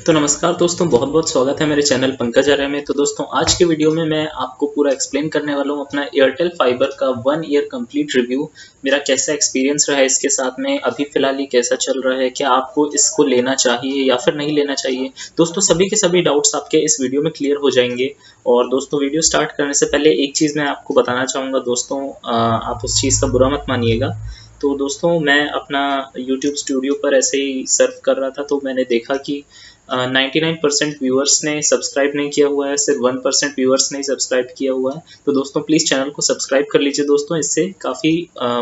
तो नमस्कार दोस्तों, बहुत बहुत स्वागत है मेरे चैनल पंकज आर्य में। तो दोस्तों, आज के वीडियो में मैं आपको पूरा एक्सप्लेन करने वाला हूँ अपना एयरटेल फाइबर का 1 ईयर कंप्लीट रिव्यू। मेरा कैसा एक्सपीरियंस रहा है इसके साथ में, अभी फ़िलहाल ये कैसा चल रहा है, क्या आपको इसको लेना चाहिए या फिर नहीं लेना चाहिए। दोस्तों, सभी के सभी डाउट्स आपके इस वीडियो में क्लियर हो जाएंगे। और दोस्तों, वीडियो स्टार्ट करने से पहले एक चीज़ मैं आपको बताना चाहूँगा दोस्तों, आप उस चीज़ का बुरा मत मानिएगा। तो दोस्तों, मैं अपना यूट्यूब स्टूडियो पर ऐसे ही सर्फ कर रहा था, तो मैंने देखा कि 99% व्यूअर्स ने सब्सक्राइब नहीं किया हुआ है, सिर्फ 1% व्यूअर्स ने सब्सक्राइब किया हुआ है। तो दोस्तों, प्लीज़ चैनल को सब्सक्राइब कर लीजिए दोस्तों, इससे काफ़ी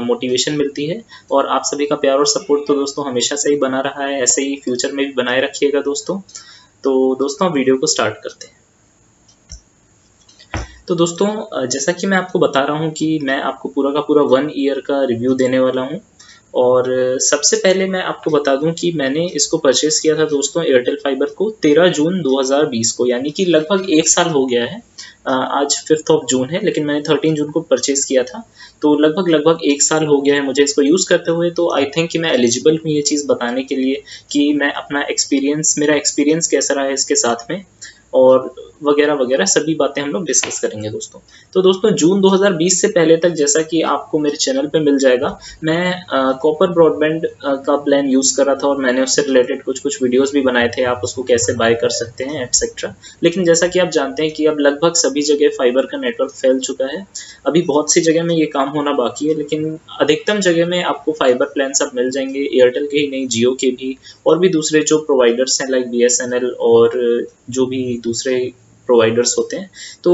मोटिवेशन मिलती है। और आप सभी का प्यार और सपोर्ट तो दोस्तों हमेशा से ही बना रहा है, ऐसे ही फ्यूचर में भी बनाए रखिएगा दोस्तों। तो दोस्तों, वीडियो को स्टार्ट करते हैं। तो दोस्तों, जैसा कि मैं आपको बता रहा हूँ कि मैं आपको पूरा का पूरा 1 ईयर का रिव्यू देने वाला हूँ। और सबसे पहले मैं आपको बता दूं कि मैंने इसको परचेज़ किया था दोस्तों, एयरटेल फाइबर को 13 जून 2020 को, यानी कि लगभग 1 साल हो गया है। आज 5 जून है, लेकिन मैंने 13 जून को परचेज़ किया था। तो लगभग 1 साल हो गया है मुझे इसको यूज़ करते हुए। तो आई थिंक कि मैं एलिजिबल हूँ ये चीज़ बताने के लिए कि मैं अपना मेरा एक्सपीरियंस कैसा रहा है इसके साथ में, और वगैरह वगैरह सभी बातें हम लोग डिस्कस करेंगे दोस्तों। तो दोस्तों, जून 2020 से पहले तक, जैसा कि आपको मेरे चैनल पे मिल जाएगा, मैं कॉपर ब्रॉडबैंड का प्लान यूज़ कर रहा था और मैंने उससे रिलेटेड कुछ वीडियोस भी बनाए थे, आप उसको कैसे बाय कर सकते हैं एटसेट्रा। लेकिन जैसा कि आप जानते हैं कि अब लगभग सभी जगह फाइबर का नेटवर्क फैल चुका है। अभी बहुत सी जगह में ये काम होना बाकी है, लेकिन अधिकतम जगह में आपको फाइबर प्लान सब मिल जाएंगे, एयरटेल के ही नहीं, जियो के भी, और भी दूसरे जो प्रोवाइडर्स हैं लाइक BSNL और जो भी दूसरे प्रोवाइडर्स होते हैं। तो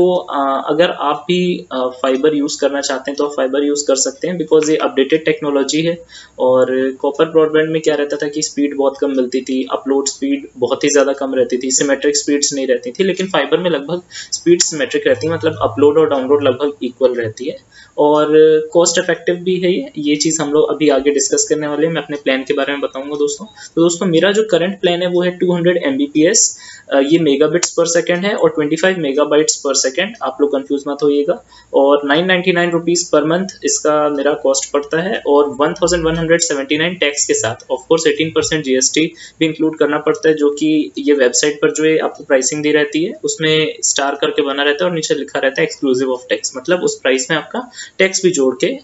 अगर आप भी फाइबर यूज़ करना चाहते हैं तो आप फाइबर यूज़ कर सकते हैं, बिकॉज ये अपडेटेड टेक्नोलॉजी है। और कॉपर ब्रॉडबैंड में क्या रहता था कि स्पीड बहुत कम मिलती थी, अपलोड स्पीड बहुत ही ज़्यादा कम रहती थी, सिमेट्रिक स्पीड्स नहीं रहती थी। लेकिन फाइबर में लगभग स्पीड सिमेट्रिक रहती है, मतलब अपलोड और डाउनलोड लगभग इक्वल रहती है, और कॉस्ट इफेक्टिव भी है। ये चीज़ हम लोग अभी आगे डिस्कस करने वाले हैं। मैं अपने प्लान के बारे में बताऊंगा दोस्तों। तो दोस्तों, मेरा जो करंट प्लान है वो है 200 Mbps, ये मेगाबिट्स पर सेकंड है, और 25 मेगाबाइट्स पर सेकंड, आप लोग कंफ्यूज मत होइएगा। और 999 रुपीज़ पर मंथ इसका मेरा कॉस्ट पड़ता है, और 1179 टैक्स के साथ। ऑफकोर्स 18% GST भी इंक्लूड करना पड़ता है, जो कि ये वेबसाइट पर जो है आपको प्राइसिंग दी रहती है उसमें स्टार करके बना रहता है और नीचे लिखा रहता है एक्सक्लूसिव ऑफ टैक्स, मतलब उस प्राइस में आपका टैक्स भी जोड़ के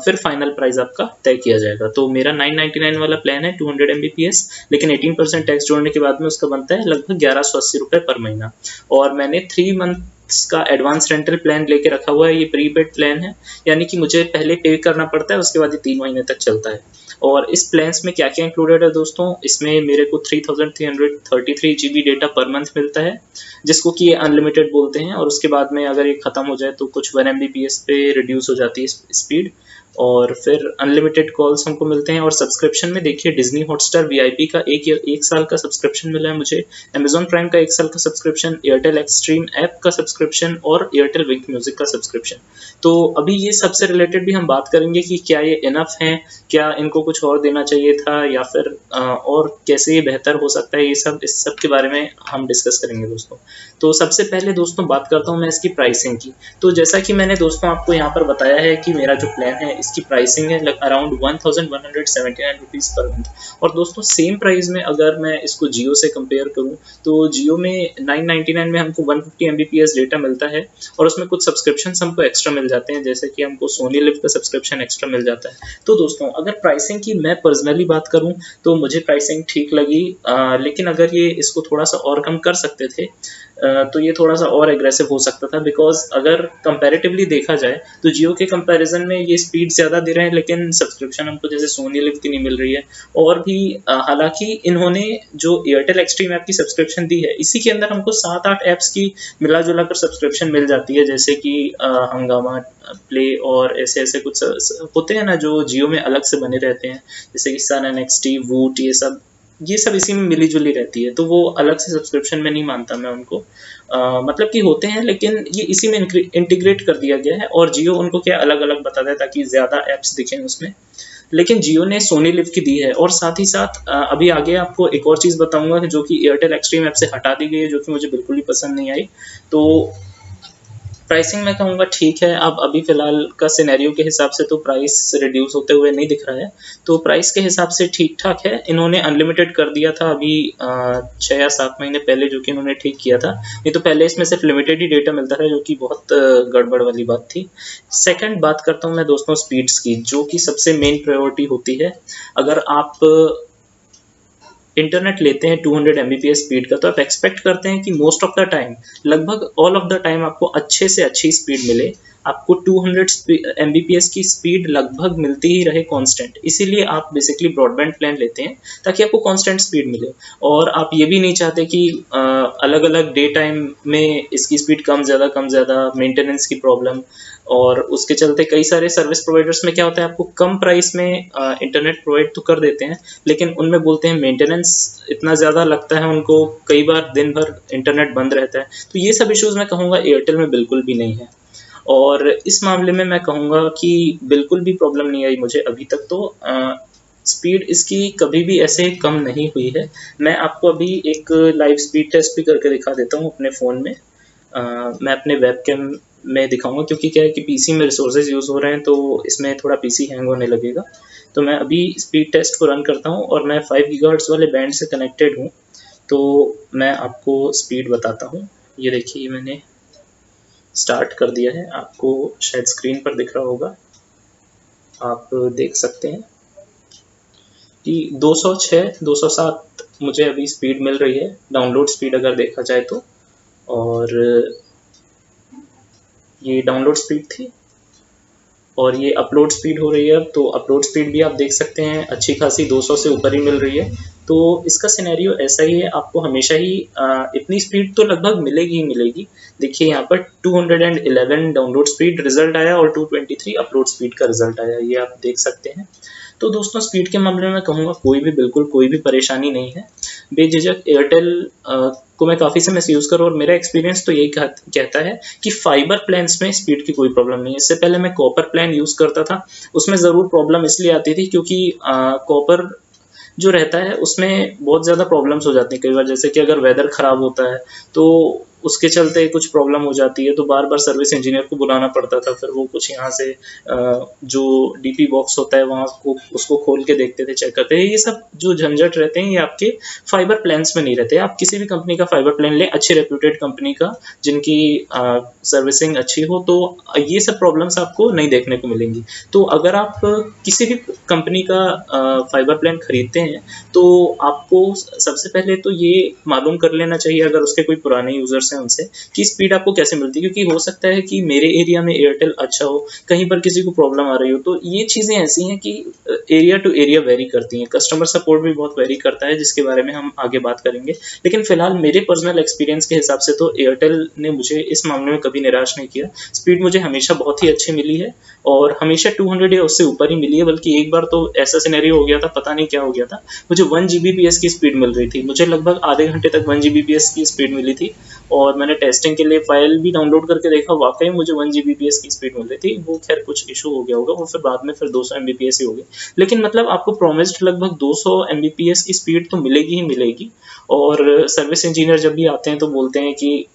फिर फाइनल प्राइस आपका तय किया जाएगा। तो मेरा 999 वाला प्लान है 200 Mbps, लेकिन 18% टैक्स जोड़ने के बाद में उसका बनता है लगभग 1180 रुपये पर महीना। और मैंने 3 मंथ्स का एडवांस रेंटल प्लान लेके रखा हुआ है। ये प्रीपेड प्लान है, यानी कि मुझे पहले पे करना पड़ता है, उसके बाद ये 3 महीने तक चलता है। और इस प्लान्स में क्या क्या इंक्लूडेड है दोस्तों, इसमें मेरे को 3333 GB डेटा पर मंथ मिलता है, जिसको कि ये अनलिमिटेड बोलते हैं। और उसके बाद में अगर ये ख़त्म हो जाए तो कुछ 1 Mbps पे रिड्यूस हो जाती है स्पीड, और फिर अनलिमिटेड कॉल्स हमको मिलते हैं। और सब्सक्रिप्शन में देखिए, डिज्नी हॉटस्टार VIP का 1 साल का सब्सक्रिप्शन मिला है मुझे, अमेजॉन प्राइम का 1 साल का सब्सक्रिप्शन, एयरटेल एक्सट्रीम ऐप का सब्सक्रिप्शन, और एयरटेल विंक म्यूजिक का सब्सक्रिप्शन। तो अभी ये सबसे रिलेटेड भी हम बात करेंगे कि क्या ये इनफ है, क्या इनको कुछ और देना चाहिए था, या फिर और कैसे ये बेहतर हो सकता है। इस सब के बारे में हम डिस्कस करेंगे दोस्तों। तो सबसे पहले दोस्तों बात करता हूँ मैं इसकी प्राइसिंग की। तो जैसा कि मैंने दोस्तों आपको यहाँ पर बताया है कि मेरा जो प्लान है इसकी प्राइसिंग है अराउंड 1179 रुपीज़ पर मंथ। और दोस्तों, सेम प्राइस में अगर मैं इसको जियो से कंपेयर करूँ तो जियो में 999 में हमको 150 Mbps डेटा मिलता है, और उसमें कुछ सब्सक्रिप्शन हमको एक्स्ट्रा मिल जाते हैं, जैसे कि हमको सोनी लिव का सब्सक्रिप्शन एक्स्ट्रा मिल जाता है। तो दोस्तों, अगर प्राइसिंग की मैं पर्सनली बात करूँ तो मुझे प्राइसिंग ठीक लगी, लेकिन अगर ये इसको थोड़ा सा और कम कर सकते थे तो ये थोड़ा सा और एग्रेसिव हो सकता था। बिकॉज अगर कंपैरेटिवली देखा जाए तो जियो के कंपैरिजन में ये स्पीड ज़्यादा दे रहे हैं, लेकिन सब्सक्रिप्शन हमको जैसे सोनी लिव की नहीं मिल रही है। और भी हालांकि इन्होंने जो एयरटेल एक्सट्रीम ऐप की सब्सक्रिप्शन दी है, इसी के अंदर हमको 7-8 ऐप्स की मिला जुला कर सब्सक्रिप्शन मिल जाती है, जैसे कि हंगामा, प्ले, और ऐसे ऐसे कुछ होते हैं ना जो जियो में अलग से बने रहते हैं, जैसे कि सन NXT, वूट, ये सब इसी में मिली जुली रहती है। तो वो अलग से सब्सक्रिप्शन में नहीं मानता मैं उनको, मतलब कि होते हैं, लेकिन ये इसी में इंटीग्रेट कर दिया गया है। और जियो उनको क्या अलग अलग बताता है ताकि ज़्यादा ऐप्स दिखें उसमें। लेकिन जियो ने सोनी लिव की दी है। और साथ ही साथ अभी आगे आपको एक और चीज़ बताऊंगा जो कि एयरटेल एक्सट्रीम ऐप से हटा दी गई है, जो कि मुझे बिल्कुल ही पसंद नहीं आई। तो प्राइसिंग मैं कहूँगा ठीक है। अब अभी फ़िलहाल का सिनेरियो के हिसाब से तो प्राइस रिड्यूस होते हुए नहीं दिख रहा है, तो प्राइस के हिसाब से ठीक-ठाक है। इन्होंने अनलिमिटेड कर दिया था अभी 6 या 7 महीने पहले, जो कि इन्होंने ठीक किया था। नहीं तो पहले इसमें सिर्फ लिमिटेड ही डेटा मिलता था, जो कि बहुत गड़बड़ वाली बात थी। सेकंड बात करता हूँ मैं दोस्तों स्पीड्स की, जो कि सबसे मेन प्रायोरिटी होती है। अगर आप इंटरनेट लेते हैं 200 एमबीपीएस स्पीड का, तो आप एक्सपेक्ट करते हैं कि मोस्ट ऑफ द टाइम, लगभग ऑल ऑफ द टाइम आपको अच्छे से अच्छी स्पीड मिले। आपको 200 एमबीपीएस की स्पीड लगभग मिलती ही रहे कांस्टेंट। इसीलिए आप बेसिकली ब्रॉडबैंड प्लान लेते हैं ताकि आपको कांस्टेंट स्पीड मिले। और आप ये भी नहीं चाहते कि अलग अलग डे टाइम में इसकी स्पीड कम ज़्यादा मेंटेनेंस की प्रॉब्लम। और उसके चलते कई सारे सर्विस प्रोवाइडर्स में क्या होता है, आपको कम प्राइस में इंटरनेट प्रोवाइड तो कर देते हैं, लेकिन उनमें बोलते हैं मेंटेनेंस इतना ज़्यादा लगता है उनको, कई बार दिन भर इंटरनेट बंद रहता है। तो ये सब इश्यूज़ मैं कहूँगा एयरटेल में बिल्कुल भी नहीं है। और इस मामले में मैं कहूँगा कि बिल्कुल भी प्रॉब्लम नहीं आई मुझे अभी तक। तो स्पीड इसकी कभी भी ऐसे कम नहीं हुई है। मैं आपको अभी एक लाइव स्पीड टेस्ट भी करके दिखा देता हूँ अपने फ़ोन में। मैं अपने वेबकैम में दिखाऊंगा, क्योंकि क्या है कि पीसी में रिसोर्सेज यूज़ हो रहे हैं, तो इसमें थोड़ा पीसी हैंग होने लगेगा। तो मैं अभी स्पीड टेस्ट को रन करता हूँ और मैं 5 गीगाहर्ट्ज़ वाले बैंड से कनेक्टेड हूँ। तो मैं आपको स्पीड बताता हूँ। ये देखिए मैंने स्टार्ट कर दिया है, आपको शायद स्क्रीन पर दिख रहा होगा। आप देख सकते हैं कि 206 207 मुझे अभी स्पीड मिल रही है, डाउनलोड स्पीड अगर देखा जाए तो। और ये डाउनलोड स्पीड थी और ये अपलोड स्पीड हो रही है अब। तो अपलोड स्पीड भी आप देख सकते हैं अच्छी खासी 200 से ऊपर ही मिल रही है। तो इसका सिनेरियो ऐसा ही है, आपको हमेशा ही इतनी स्पीड तो लगभग मिलेगी ही मिलेगी। देखिए यहाँ पर 211 डाउनलोड स्पीड रिजल्ट आया और 223 अपलोड स्पीड का रिजल्ट आया, ये आप देख सकते हैं। तो दोस्तों स्पीड के मामले में कहूँगा बिल्कुल कोई भी परेशानी नहीं है। बेझिझक एयरटेल को मैं काफ़ी समय से यूज़ कर रहा हूँ और मेरा एक्सपीरियंस तो यही कहता है कि फाइबर प्लान्स में स्पीड की कोई प्रॉब्लम नहीं है। इससे पहले मैं कॉपर प्लान यूज़ करता था, उसमें ज़रूर प्रॉब्लम इसलिए आती थी क्योंकि कॉपर जो रहता है उसमें बहुत ज़्यादा प्रॉब्लम्स हो जाती हैं कई बार। जैसे कि अगर वेदर ख़राब होता है तो उसके चलते कुछ प्रॉब्लम हो जाती है, तो बार बार सर्विस इंजीनियर को बुलाना पड़ता था। फिर वो कुछ यहाँ से जो डीपी बॉक्स होता है वहाँ को उसको खोल के देखते थे, चेक करते थे। ये सब जो झंझट रहते हैं ये आपके फाइबर प्लान्स में नहीं रहते। आप किसी भी कंपनी का फाइबर प्लान लें, अच्छी रेप्यूटेड कंपनी का, जिनकी सर्विसिंग अच्छी हो, तो ये सब प्रॉब्लम्स आपको नहीं देखने को मिलेंगी। तो अगर आप किसी भी कंपनी का फाइबर प्लान खरीदते हैं तो आपको सबसे पहले तो ये मालूम कर लेना चाहिए, अगर उसके कोई पुराने यूज़र्स हैं उनसे, कि स्पीड आपको कैसे मिलती है। क्योंकि हो सकता है कि मेरे एरिया में एयरटेल अच्छा हो, कहीं पर किसी को प्रॉब्लम आ रही हो। तो ये चीज़ें ऐसी हैं कि एरिया टू एरिया वेरी करती हैं। कस्टमर सपोर्ट भी बहुत वेरी करता है, जिसके बारे में हम आगे बात करेंगे। लेकिन फिलहाल मेरे पर्सनल एक्सपीरियंस के हिसाब से तो एयरटेल ने मुझे इस मामले में कभी निराश नहीं किया। स्पीड मुझे हमेशा बहुत ही अच्छी मिली है और हमेशा 200 या उससे ऊपर ही मिली है। बल्कि एक बार तो ऐसा सिनेरियो हो गया था, पता नहीं क्या हो गया था, मुझे 1 जीबीपीएस की स्पीड मिल रही थी। मुझे लगभग आधे घंटे तक 1 जीबीपीएस की स्पीड मिली थी और मैंने टेस्टिंग के लिए फाइल भी डाउनलोड करके देखा, वाकई मुझे 1 जीबीपीएस की स्पीड मिल रही थी। वो खैर कुछ इशू हो गया होगा, वो फिर बाद में फिर 200 एमबीपीएस ही हो गई। लेकिन मतलब आपको प्रॉमिस्ड लगभग 200 एमबीपीएस की स्पीड तो मिलेगी ही मिलेगी। और सर्विस इंजीनियर जब भी आते हैं तो बोलते हैं कि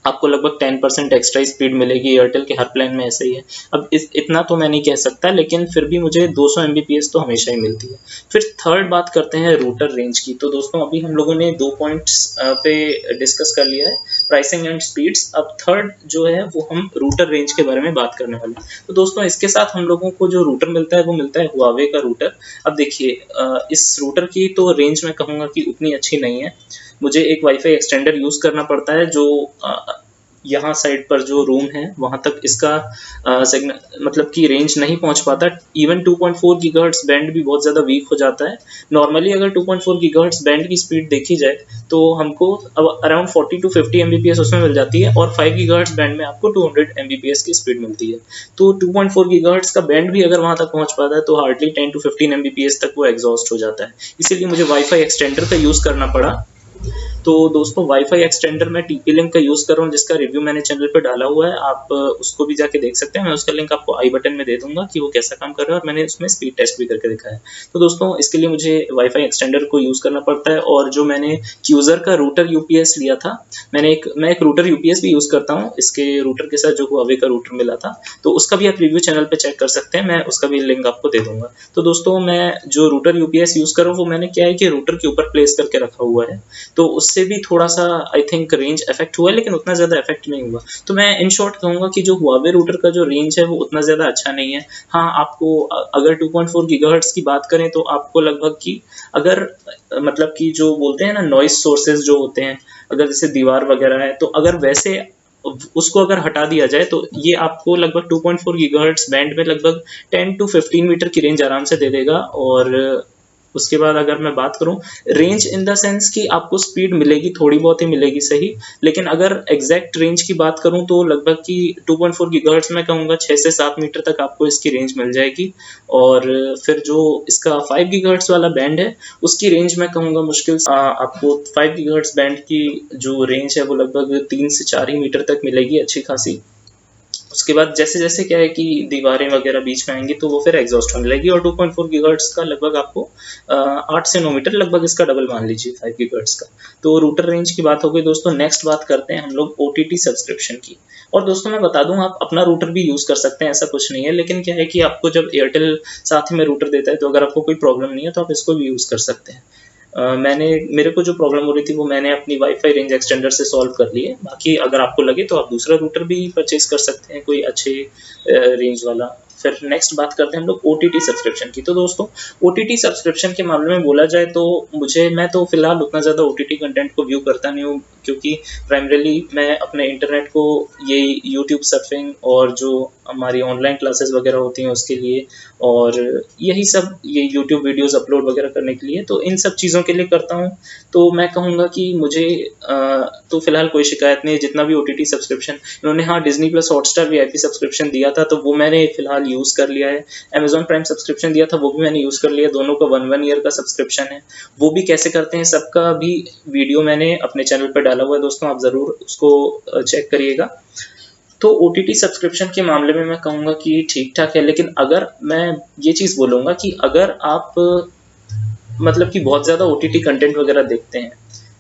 आपको लगभग 10% एक्स्ट्रा स्पीड मिलेगी। एयरटेल के हर प्लान में ऐसा ही है। अब इतना तो मैं नहीं कह सकता, लेकिन फिर भी मुझे 200 एमबीपीएस तो हमेशा ही मिलती है। फिर थर्ड बात करते हैं रूटर रेंज की। तो दोस्तों अभी हम लोगों ने 2 पॉइंट्स पे डिस्कस कर लिया है, प्राइसिंग एंड स्पीड्स। अब थर्ड जो है वो हम रूटर रेंज के बारे में बात करने वाले हैं। तो दोस्तों इसके साथ हम लोगों को जो रूटर मिलता है वो मिलता है हुआवे का रूटर। अब देखिए इस रूटर की तो रेंज मैं कहूँगा कि उतनी अच्छी नहीं है। मुझे एक वाईफाई एक्सटेंडर यूज़ करना पड़ता है, जो यहाँ साइड पर जो रूम है वहाँ तक इसका मतलब कि रेंज नहीं पहुँच पाता। इवन 2.4 गीगाहर्ट्ज़ बैंड भी बहुत ज़्यादा वीक हो जाता है। नॉर्मली अगर 2.4 गीगाहर्ट्ज़ बैंड की स्पीड देखी जाए तो हमको अब अराउंड 40 to 50 एमबीपीएस उसमें मिल जाती है और 5 गीगाहर्ट्ज़ बैंड में आपको 200 एमबीपीएस की स्पीड मिलती है। तो 2.4 गीगाहर्ट्ज़ का बैंड भी अगर वहाँ तक पहुँच पाता है तो हार्डली 10 to 15 एमबीपीएस तक वो एग्जॉस्ट हो जाता है। इसीलिए मुझे वाईफाई एक्सटेंडर का यूज़ करना पड़ा। तो दोस्तों वाईफाई एक्सटेंडर मैं TP-Link का यूज़ कर रहा हूँ, जिसका रिव्यू मैंने चैनल पे डाला हुआ है, आप उसको भी जाके देख सकते हैं। मैं उसका लिंक आपको आई बटन में दे दूंगा कि वो कैसा काम कर रहा है, और मैंने उसमें स्पीड टेस्ट भी करके दिखाया है। तो दोस्तों इसके लिए मुझे वाईफाई एक्सटेंडर को यूज़ करना पड़ता है, और जो मैंने क्यूजर का रूटर यूपीएस लिया था, मैं एक रूटर यूपीएस भी यूज़ करता हूँ इसके रूटर के साथ, जो हुआवे का रूटर मिला था, तो उसका भी आप रिव्यू चैनल पे चेक कर सकते हैं, मैं उसका भी लिंक आपको दे दूंगा। तो दोस्तों मैं जो रूटर यूपीएस यूज़ कर रहा हूँ वो मैंने क्या है कि रूटर के ऊपर प्लेस करके रखा हुआ है, तो उससे भी थोड़ा सा आई थिंक रेंज इफेक्ट हुआ है, लेकिन उतना ज़्यादा इफेक्ट नहीं हुआ। तो मैं इन शॉर्ट कहूँगा कि जो हुआवे रूटर का जो रेंज है वो उतना ज़्यादा अच्छा नहीं है। हाँ, आपको अगर 2.4 गीगाहर्ट्ज़ की बात करें तो आपको लगभग कि अगर मतलब कि जो बोलते हैं ना नॉइज़ सोर्सेज जो होते हैं, अगर जैसे दीवार वगैरह है, तो अगर वैसे उसको अगर हटा दिया जाए तो ये आपको लगभग 2.4 गीगाहर्ट्ज़ बैंड में लगभग 10 टू 15 मीटर की रेंज आराम से दे देगा। और उसके बाद अगर मैं बात करूं रेंज इन द सेंस कि आपको स्पीड मिलेगी, थोड़ी बहुत ही मिलेगी सही, लेकिन अगर एग्जैक्ट रेंज की बात करूं तो लगभग कि 2.4 गीगाहर्ट्ज़ में कहूँगा 6 से 7 मीटर तक आपको इसकी रेंज मिल जाएगी। और फिर जो इसका 5 गीगाहर्ट्ज़ वाला बैंड है उसकी रेंज मैं कहूँगा मुश्किल से आपको 5 गीगाहर्ट्ज़ बैंड की जो रेंज है वो लगभग 3 से 4 ही मीटर तक मिलेगी अच्छी खासी। उसके बाद जैसे जैसे क्या है कि दीवारें वगैरह बीच में आएंगी तो वो फिर एग्जॉस्ट होने लगेगी, और 2.4 गीगाहर्ट्ज़ का लगभग आपको 8 से 9 मीटर लगभग इसका डबल मान लीजिए 5 गीगाहर्ट्ज़ का। तो रूटर रेंज की बात हो गई दोस्तों। नेक्स्ट बात करते हैं हम लोग OTT सब्सक्रिप्शन की। और दोस्तों मैं बता दूं आप अपना रूटर भी यूज़ कर सकते हैं, ऐसा कुछ नहीं है, लेकिन क्या है कि आपको जब एयरटेल साथ ही में रूटर देता है तो अगर आपको कोई प्रॉब्लम नहीं है तो आप इसको भी यूज़ कर सकते हैं। मेरे को जो प्रॉब्लम हो रही थी वो मैंने अपनी वाईफाई रेंज एक्सटेंडर से सॉल्व कर ली है। बाकी अगर आपको लगे तो आप दूसरा रूटर भी परचेज कर सकते हैं कोई अच्छे रेंज वाला। फिर नेक्स्ट बात करते हैं हम लोग OTT सब्सक्रिप्शन की। तो दोस्तों OTT सब्सक्रिप्शन के मामले में बोला जाए तो मैं तो फिलहाल उतना ज़्यादा OTT कंटेंट को व्यू करता नहीं हूँ, क्योंकि प्राइमरीली मैं अपने इंटरनेट को ये यूट्यूब सर्फिंग और जो हमारी ऑनलाइन क्लासेस वगैरह होती हैं उसके लिए, और यही सब ये यूट्यूब वीडियोस अपलोड वगैरह करने के लिए, तो इन सब चीज़ों के लिए करता हूँ। तो मैं कहूँगा कि मुझे तो फिलहाल कोई शिकायत नहीं है। जितना भी OTT सब्सक्रिप्शन इन्होंने, हाँ Disney plus Hotstar VIP subscription दिया था तो वो मैंने फिलहाल यूज़ कर लिया है। अमेजॉन प्राइम सब्सक्रिप्शन दिया था वो भी मैंने यूज़ कर लिया। दोनों का 1 ईयर का सब्सक्रिप्शन है, वो भी कैसे करते हैं सबका भी वीडियो मैंने अपने चैनल पर डाला हुआ है दोस्तों, आप ज़रूर उसको चेक करिएगा। तो OTT सब्सक्रिप्शन के मामले में मैं कहूँगा कि ठीक ठाक है, लेकिन अगर मैं ये चीज़ बोलूँगा कि अगर आप मतलब कि बहुत ज़्यादा OTT कंटेंट वगैरह देखते हैं,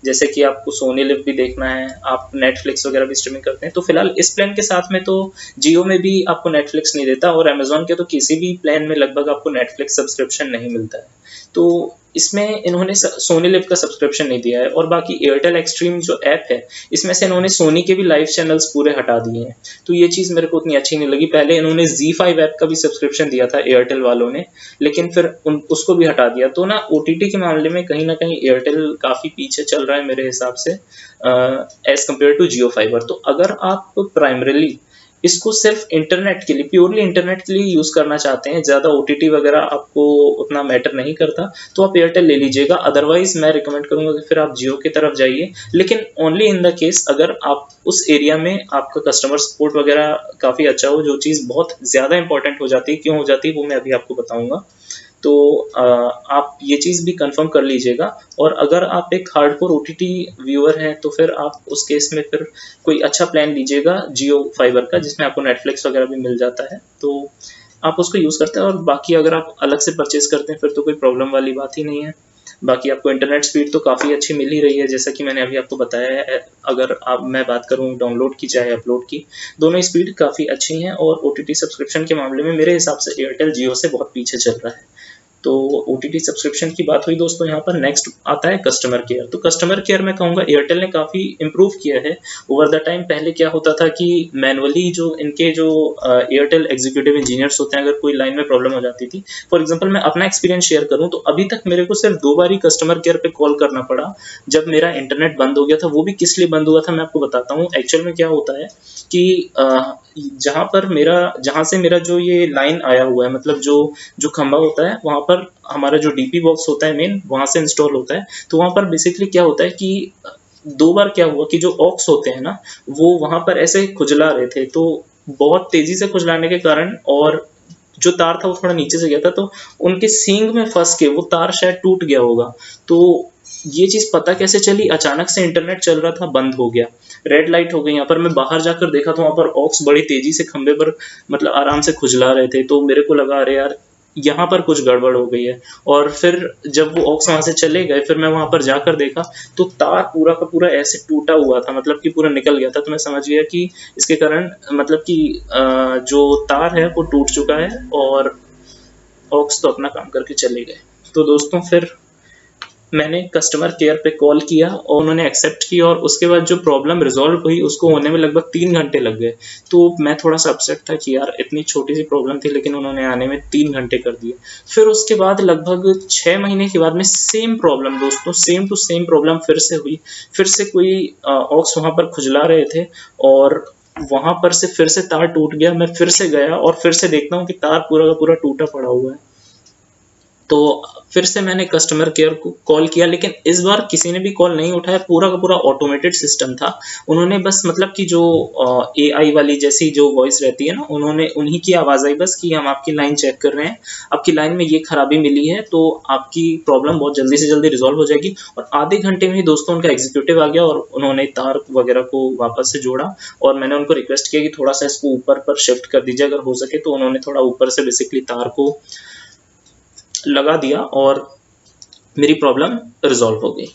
जैसे कि आपको सोनी लिव भी देखना है, आप नेटफ्लिक्स वगैरह भी स्ट्रीमिंग करते हैं, तो फिलहाल इस प्लान के साथ में तो जियो में भी आपको नेटफ्लिक्स नहीं देता, और अमेजोन के तो किसी भी प्लान में लगभग आपको नेटफ्लिक्स सब्सक्रिप्शन नहीं मिलता है। तो इसमें इन्होंने सोनी लिव का सब्सक्रिप्शन नहीं दिया है। और बाकी एयरटेल एक्सट्रीम जो ऐप है इसमें से इन्होंने सोनी के भी लाइव चैनल्स पूरे हटा दिए हैं, तो ये चीज़ मेरे को उतनी अच्छी नहीं लगी। पहले इन्होंने ZEE5 ऐप का भी सब्सक्रिप्शन दिया था एयरटेल वालों ने, लेकिन फिर उसको भी हटा दिया। तो ना OTT के मामले में कहीं ना कहीं एयरटेल काफ़ी पीछे चल रहा है मेरे हिसाब से as compare to Jio Fiber. तो अगर आप प्राइमरीली इसको सिर्फ इंटरनेट के लिए, प्योरली इंटरनेट के लिए यूज़ करना चाहते हैं, ज़्यादा OTT वगैरह आपको उतना मैटर नहीं करता, तो आप एयरटेल ले लीजिएगा। अदरवाइज मैं रिकमेंड करूंगा कि फिर आप जियो की तरफ जाइए, लेकिन ओनली इन द केस अगर आप उस एरिया में आपका कस्टमर सपोर्ट वगैरह काफ़ी अच्छा हो, जो चीज़ बहुत ज़्यादा इंपॉर्टेंट हो जाती है। क्यों हो जाती है वो मैं अभी आपको बताऊंगा। तो आप ये चीज़ भी कंफर्म कर लीजिएगा। और अगर आप एक हार्डकोर OTT व्यूअर हैं तो फिर आप उस केस में फिर कोई अच्छा प्लान लीजिएगा जियो फाइबर का, जिसमें आपको नेटफ्लिक्स वगैरह भी मिल जाता है, तो आप उसको यूज़ करते हैं। और बाकी अगर आप अलग से परचेज करते हैं फिर तो कोई प्रॉब्लम वाली बात ही नहीं है। बाकी आपको इंटरनेट स्पीड तो काफ़ी अच्छी मिल ही रही है, जैसा कि मैंने अभी आपको बताया है। अगर मैं बात करूं डाउनलोड की चाहे अपलोड की, दोनों स्पीड काफ़ी अच्छी हैं। और OTT सब्सक्रिप्शन के मामले में मेरे हिसाब से एयरटेल जियो से बहुत पीछे चल रहा है। तो OTT सब्सक्रिप्शन की बात हुई दोस्तों। यहाँ पर नेक्स्ट आता है कस्टमर केयर। तो कस्टमर केयर मैं कहूँगा एयरटेल ने काफ़ी इम्प्रूव किया है ओवर द टाइम। पहले क्या होता था कि मैनुअली जो इनके जो एयरटेल एग्जीक्यूटिव इंजीनियर्स होते हैं, अगर कोई लाइन में प्रॉब्लम हो जाती थी, फॉर एग्जांपल मैं अपना एक्सपीरियंस शेयर करूँ तो अभी तक मेरे को सिर्फ 2 बार ही कस्टमर केयर पे कॉल करना पड़ा जब मेरा इंटरनेट बंद हो गया था। वो भी किस लिए बंद हुआ था मैं आपको बताता हूँ। एक्चुअल में क्या होता है कि जहाँ से मेरा जो ये लाइन आया हुआ है, मतलब जो खंभा होता है वहाँ पर हमारा जो DP बॉक्स होता है मेन, वहाँ से इंस्टॉल होता है। तो वहाँ पर बेसिकली क्या होता है कि 2 बार क्या हुआ कि जो ऑक्स होते हैं ना, वो वहाँ पर ऐसे खुजला रहे थे, तो बहुत तेजी से खुजलाने के कारण, और जो तार था वो थोड़ा नीचे से गया था, तो उनके सींग में फंस के वो तार शायद टूट गया होगा। तो ये चीज़ पता कैसे चली, अचानक से इंटरनेट चल रहा था, बंद हो गया, रेड लाइट हो गई। यहाँ पर मैं बाहर जाकर देखा तो वहाँ पर ऑक्स बड़ी तेजी से खंबे पर मतलब आराम से खुजला रहे थे। तो मेरे को लगा अरे यार यहाँ पर कुछ गड़बड़ हो गई है। और फिर जब वो ऑक्स वहाँ से चले गए, फिर मैं वहाँ पर जाकर देखा तो तार पूरा का पूरा ऐसे टूटा हुआ था, मतलब कि पूरा निकल गया था। तो मैं समझ गया कि इसके कारण मतलब कि जो तार है वो टूट चुका है और ऑक्स तो अपना काम करके चले गए। तो दोस्तों फिर मैंने कस्टमर केयर पे कॉल किया और उन्होंने एक्सेप्ट किया, और उसके बाद जो प्रॉब्लम रिजॉल्व हुई उसको होने में लगभग 3 घंटे लग गए। तो मैं थोड़ा सा अपसेट था कि यार इतनी छोटी सी प्रॉब्लम थी लेकिन उन्होंने आने में 3 घंटे कर दिए। फिर उसके बाद लगभग 6 महीने के बाद में सेम प्रॉब्लम दोस्तों, सेम टू सेम प्रॉब्लम फिर से हुई। फिर से कोई ऑक्स वहाँ पर खुजला रहे थे और वहाँ पर से फिर से तार टूट गया। मैं फिर से गया और फिर से देखता हूँ कि तार पूरा का पूरा टूटा पड़ा हुआ है। तो फिर से मैंने कस्टमर केयर को कॉल किया, लेकिन इस बार किसी ने भी कॉल नहीं उठाया। पूरा का पूरा ऑटोमेटेड सिस्टम था। उन्होंने बस मतलब कि जो एआई वाली जैसी जो वॉइस रहती है ना, उन्होंने उन्हीं की आवाज़ आई बस कि हम आपकी लाइन चेक कर रहे हैं, आपकी लाइन में ये खराबी मिली है, तो आपकी प्रॉब्लम बहुत जल्दी से जल्दी रिजॉल्व हो जाएगी। और आधे घंटे में ही दोस्तों उनका एग्जीक्यूटिव आ गया और उन्होंने तार वगैरह को वापस से जोड़ा। और मैंने उनको रिक्वेस्ट किया कि थोड़ा सा इसको ऊपर पर शिफ्ट कर दीजिए अगर हो सके। तो उन्होंने थोड़ा ऊपर से बेसिकली तार को लगा दिया और मेरी प्रॉब्लम रिजॉल्व हो गई।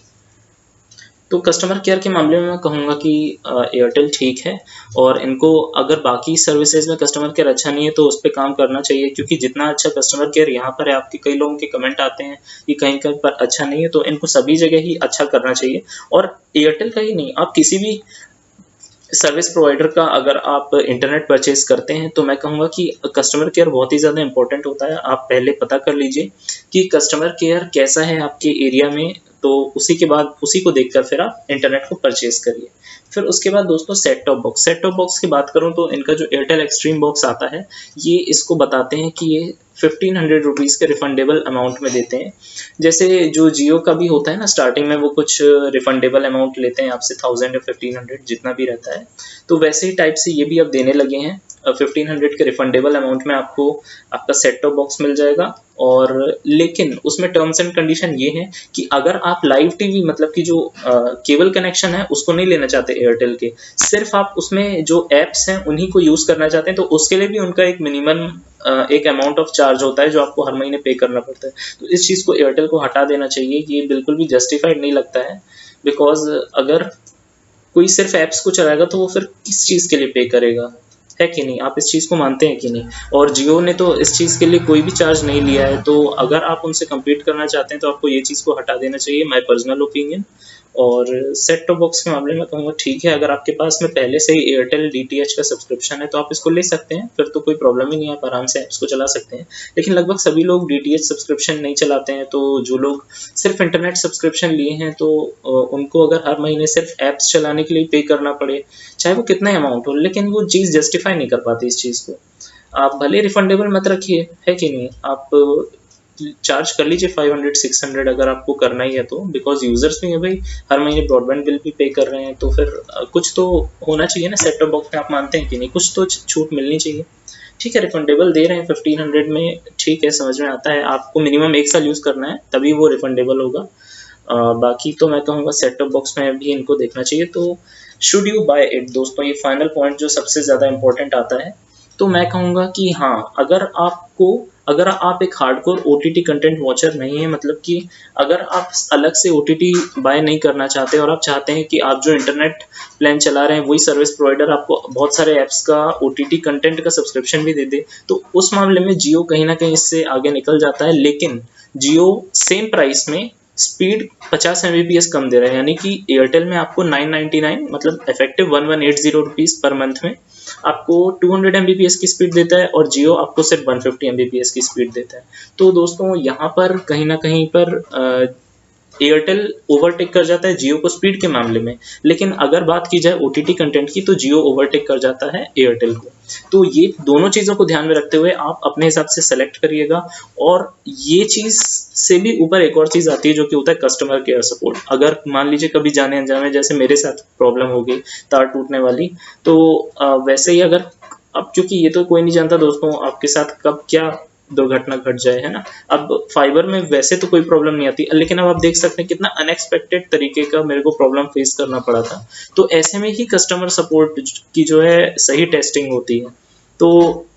तो कस्टमर केयर के मामले में मैं कहूँगा कि एयरटेल ठीक है, और इनको अगर बाकी सर्विसेज में कस्टमर केयर अच्छा नहीं है तो उस पर काम करना चाहिए, क्योंकि जितना अच्छा कस्टमर केयर यहाँ पर है, आपके कई लोगों के कमेंट आते हैं कि कहीं कहीं पर अच्छा नहीं है, तो इनको सभी जगह ही अच्छा करना चाहिए। और एयरटेल का ही नहीं, आप किसी भी सर्विस प्रोवाइडर का अगर आप इंटरनेट परचेज करते हैं तो मैं कहूँगा कि कस्टमर केयर बहुत ही ज़्यादा इंपॉर्टेंट होता है। आप पहले पता कर लीजिए कि कस्टमर केयर कैसा है आपके एरिया में, तो उसी के बाद उसी को देखकर फिर आप इंटरनेट को परचेज करिए। फिर उसके बाद दोस्तों सेट टॉप बॉक्स की बात करूँ तो इनका जो एयरटेल एक्सट्रीम बॉक्स आता है, ये इसको बताते हैं कि ये 1500 रुपीज़ के रिफंडेबल अमाउंट में देते हैं। जैसे जो जियो का भी होता है ना, स्टार्टिंग में वो कुछ रिफंडेबल अमाउंट लेते हैं आपसे 1000 या 1500 जितना भी रहता है, तो वैसे ही टाइप से ये भी अब देने लगे हैं। 1500 के रिफंडेबल अमाउंट में आपको आपका सेट टॉप बॉक्स मिल जाएगा। और लेकिन उसमें टर्म्स एंड कंडीशन ये है कि अगर आप लाइव टीवी मतलब कि जो केबल कनेक्शन है उसको नहीं लेना चाहते एयरटेल के, सिर्फ आप उसमें जो एप्स हैं उन्हीं को यूज़ करना चाहते हैं, तो उसके लिए भी उनका एक मिनिमम एक अमाउंट ऑफ चार्ज होता है जो आपको हर महीने पे करना पड़ता है। तो इस चीज़ को एयरटेल को हटा देना चाहिए, ये बिल्कुल भी जस्टिफाइड नहीं लगता है। बिकॉज अगर कोई सिर्फ ऐप्स को चलाएगा तो वो फिर किस चीज़ के लिए पे करेगा, है कि नहीं? आप इस चीज़ को मानते हैं कि नहीं? और जियो ने तो इस चीज़ के लिए कोई भी चार्ज नहीं लिया है, तो अगर आप उनसे कम्पीट करना चाहते हैं तो आपको ये चीज़ को हटा देना चाहिए, माय पर्सनल ओपिनियन। और सेट टॉप बॉक्स के मामले में कहूँगा ठीक है, अगर आपके पास में पहले से ही एयरटेल डीटीएच का सब्सक्रिप्शन है तो आप इसको ले सकते हैं, फिर तो कोई प्रॉब्लम ही नहीं है, आप आराम से ऐप्स को चला सकते हैं। लेकिन लगभग सभी लोग डीटीएच सब्सक्रिप्शन नहीं चलाते हैं, तो जो लोग सिर्फ इंटरनेट सब्सक्रिप्शन लिए हैं तो उनको अगर हर महीने सिर्फ ऐप्स चलाने के लिए पे करना पड़े, चाहे वो कितना अमाउंट हो, लेकिन वो चीज़ जस्टिफाई नहीं कर पाती इस चीज़ को। आप भले रिफंडेबल मत रखिए, है कि नहीं? आप चार्ज कर लीजिए 500-600 अगर आपको करना ही है तो, बिकॉज यूजर्स भी हैं भाई, हर महीने ब्रॉडबैंड बिल भी पे कर रहे हैं, तो फिर कुछ तो होना चाहिए ना सेट टॉप बॉक्स में। आप मानते हैं कि नहीं? कुछ तो छूट मिलनी चाहिए। ठीक है, रिफंडेबल दे रहे हैं 1500 में, ठीक है, समझ में आता है। आपको मिनिमम 1 साल यूज़ करना है तभी वो रिफंडेबल होगा। बाकी तो मैं कहूँगा सेट टॉप बॉक्स में भी इनको देखना चाहिए। तो शुड यू बाय इट दोस्तों, ये फाइनल पॉइंट जो सबसे ज़्यादा इंपॉर्टेंट आता है। तो मैं कहूँगा कि हाँ, अगर आप एक हार्डकोर ओटीटी कंटेंट वॉचर नहीं है, मतलब कि अगर आप अलग से ओटीटी बाय नहीं करना चाहते और आप चाहते हैं कि आप जो इंटरनेट प्लान चला रहे हैं वही सर्विस प्रोवाइडर आपको बहुत सारे ऐप्स का ओटीटी कंटेंट का सब्सक्रिप्शन भी दे दे, तो उस मामले में जियो कहीं ना कहीं इससे आगे निकल जाता है। लेकिन जियो सेम प्राइस में स्पीड 50 Mbps कम दे रहा है, यानी कि एयरटेल में आपको 999 मतलब इफेक्टिव 1180 रुपीज़ पर मंथ में आपको 200 Mbps की स्पीड देता है, और जियो आपको सिर्फ 150 Mbps की स्पीड देता है। तो दोस्तों यहाँ पर कहीं ना कहीं पर एयरटेल ओवरटेक कर जाता है जियो को स्पीड के मामले में। लेकिन अगर बात की जाए ओटीटी कंटेंट की तो जियो ओवरटेक कर जाता है एयरटेल को। तो ये दोनों चीज़ों को ध्यान में रखते हुए आप अपने हिसाब से सेलेक्ट करिएगा। और ये चीज़ से भी ऊपर एक और चीज़ आती है जो कि होता है कस्टमर केयर सपोर्ट। अगर मान लीजिए कभी जाने अनजाने जैसे मेरे साथ प्रॉब्लम हो गई तार टूटने वाली, तो वैसे ही अगर अब क्योंकि ये तो कोई नहीं जानता दोस्तों आपके साथ कब क्या दुर्घटना घट जाए, है ना। अब फाइबर में वैसे तो कोई प्रॉब्लम नहीं आती, लेकिन अब आप देख सकते हैं कितना अनएक्सपेक्टेड तरीके का मेरे को प्रॉब्लम फेस करना पड़ा था। तो ऐसे में ही कस्टमर सपोर्ट की जो है सही टेस्टिंग होती है। तो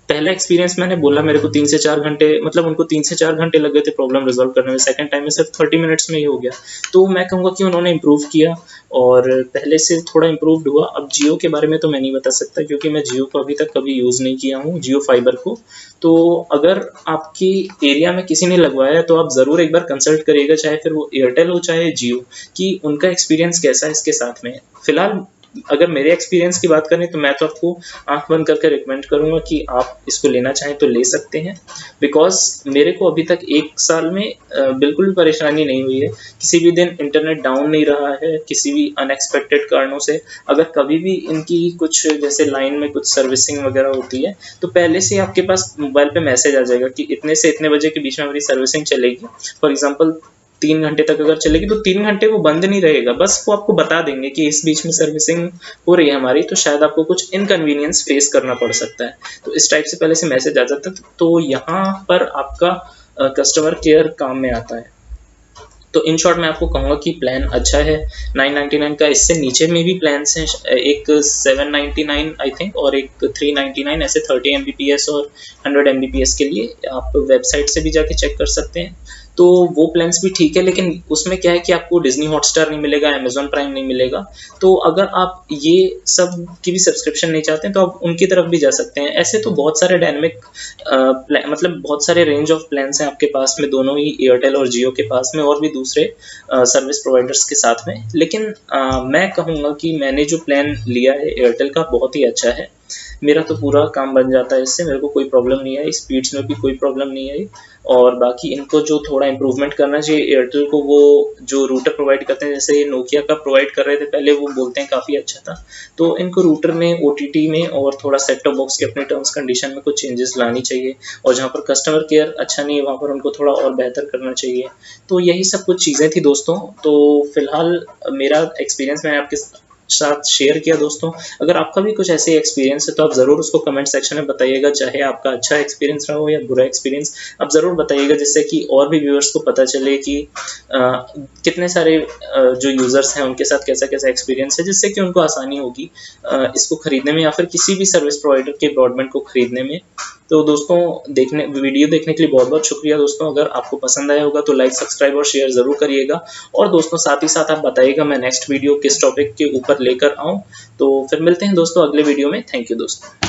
पहला एक्सपीरियंस मैंने बोला मेरे को 3 से 4 घंटे, मतलब उनको 3 से 4 घंटे लग गए थे प्रॉब्लम रिजॉल्व करने में। सेकंड टाइम में सिर्फ 30 मिनट्स में ही हो गया। तो मैं कहूँगा कि उन्होंने इम्प्रूव किया और पहले से थोड़ा इम्प्रूव्ड हुआ। अब जियो के बारे में तो मैं नहीं बता सकता क्योंकि मैं जियो को अभी तक कभी यूज़ नहीं किया हूँ, जियो फाइबर को। तो अगर आपकी एरिया में किसी ने लगवाया है तो आप ज़रूर एक बार कंसल्ट करिएगा, चाहे फिर वो एयरटेल हो चाहे जियो, कि उनका एक्सपीरियंस कैसा है इसके साथ में। फिलहाल अगर मेरे एक्सपीरियंस की बात करें तो मैं तो आपको आंख बंद करके रिकमेंड करूंगा कि आप इसको लेना चाहें तो ले सकते हैं। बिकॉज मेरे को अभी तक 1 साल में बिल्कुल भी परेशानी नहीं हुई है। किसी भी दिन इंटरनेट डाउन नहीं रहा है, किसी भी अनएक्सपेक्टेड कारणों से। अगर कभी भी इनकी कुछ जैसे लाइन में कुछ सर्विसिंग वगैरह होती है तो पहले से आपके पास मोबाइल पे मैसेज आ जाएगा कि इतने से इतने बजे के बीच में हमारी सर्विसिंग चलेगी। फॉर एग्जाम्पल 3 घंटे तक अगर चलेगी तो 3 घंटे वो बंद नहीं रहेगा, बस वो आपको बता देंगे कि इस बीच में सर्विसिंग हो रही है हमारी, तो शायद आपको कुछ इनकन्वीनियंस फेस करना पड़ सकता है। तो इस टाइप से पहले से मैसेज आ जाता है। तो यहाँ पर आपका कस्टमर केयर काम में आता है। तो इन शॉर्ट मैं आपको कहूँगा कि प्लान अच्छा है 999 का। इससे नीचे में भी प्लान्स हैं, एक 799 आई थिंक और एक 399, ऐसे 30 Mbps और 100 Mbps के लिए आप वेबसाइट से भी जाके चेक कर सकते हैं। तो वो प्लान्स भी ठीक है, लेकिन उसमें क्या है कि आपको डिज्नी हॉटस्टार नहीं मिलेगा, अमेजॉन प्राइम नहीं मिलेगा। तो अगर आप ये सब की भी सब्सक्रिप्शन नहीं चाहते हैं तो आप उनकी तरफ भी जा सकते हैं। ऐसे तो बहुत सारे डायनेमिक मतलब बहुत सारे रेंज ऑफ प्लान्स हैं आपके पास में, दोनों ही एयरटेल और जियो के पास में, और भी दूसरे सर्विस प्रोवाइडर्स के साथ में। लेकिन मैं कहूँगा कि मैंने जो प्लान लिया है एयरटेल का बहुत ही अच्छा है। मेरा तो पूरा काम बन जाता है इससे, मेरे को कोई प्रॉब्लम नहीं आई, स्पीड्स में भी कोई प्रॉब्लम नहीं आई। और बाकी इनको जो थोड़ा इम्प्रूवमेंट करना चाहिए एयरटेल को, वो जो रूटर प्रोवाइड करते हैं, जैसे ये नोकिया का प्रोवाइड कर रहे थे पहले, वो बोलते हैं काफ़ी अच्छा था। तो इनको रूटर में, OTT में और थोड़ा सेट टॉप बॉक्स के अपने टर्म्स कंडीशन में कुछ चेंजेस लानी चाहिए। और जहाँ पर कस्टमर केयर अच्छा नहीं है वहाँ पर उनको थोड़ा और बेहतर करना चाहिए। तो यही सब कुछ चीज़ें थी दोस्तों। तो फिलहाल मेरा एक्सपीरियंस मैंने आपके साथ शेयर किया दोस्तों। अगर आपका भी कुछ ऐसे एक्सपीरियंस है तो आप ज़रूर उसको कमेंट सेक्शन में बताइएगा, चाहे आपका अच्छा एक्सपीरियंस रहा हो या बुरा एक्सपीरियंस, आप ज़रूर बताइएगा, जिससे कि और भी व्यूअर्स को पता चले कि कितने सारे जो यूज़र्स हैं उनके साथ कैसा कैसा एक्सपीरियंस है, जिससे कि उनको आसानी होगी इसको खरीदने में या फिर किसी भी सर्विस प्रोवाइडर के ब्रॉडबैंड को खरीदने में। तो दोस्तों वीडियो देखने के लिए बहुत बहुत शुक्रिया दोस्तों। अगर आपको पसंद आया होगा तो लाइक, सब्सक्राइब और शेयर ज़रूर करिएगा। और दोस्तों साथ ही साथ आप बताइएगा मैं नेक्स्ट वीडियो किस टॉपिक के ऊपर लेकर आऊँ। तो फिर मिलते हैं दोस्तों अगले वीडियो में। थैंक यू दोस्तों।